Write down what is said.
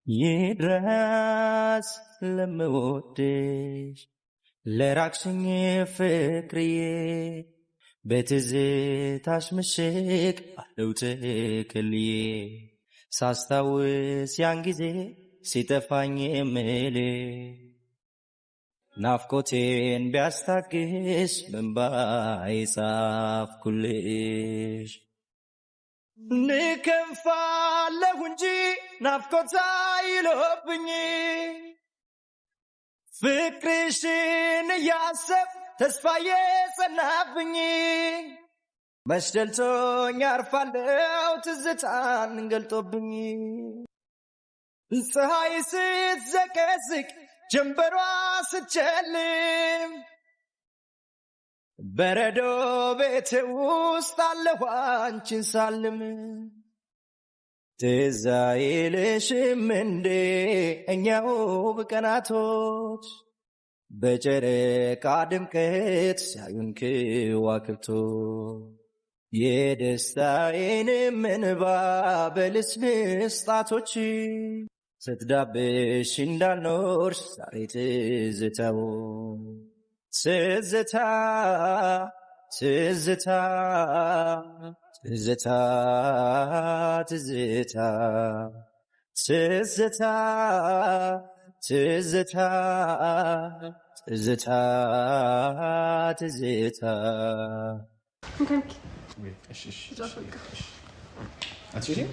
ይድረስ ለምወድሽ ለራቅሽኝ ፍቅርዬ በትዝታሽ ምሽግ አለው ትክልዬ ሳስታውስ ያን ጊዜ ሲጠፋኝ የምልሽ ናፍቆቴን ቢያስታግስ በእንባዬ ጻፍኩልሽ ንከንፋለሁ እንጂ ናፍቆት አይሎብኝ ፍቅርሽን እያሰብ ተስፋዬ ጸናብኝ መች ደልቶኝ አርፋለሁ ትዝታን ገልጦብኝ ፀሐይ ስትዘቀዝቅ ጀንበሯ ስትጨልም በረዶ ቤቴ ውስጥ አለሁ አንቺን ሳልም ትዝ አይልሽም እንዴ እኛው በቀናቶች በጨረቃ ድምቀት ሲያዩን ከዋክብቶች የደስታዬንም እንባ በልስልስ ጣቶች ስትዳብሽ እንዳልኖርሽ ዛሬ ትዝታው ትዝታ ትዝታ ትዝታ ትዝታ ትዝታ ትዝታ ትዝታ ትዝታ አትችልም?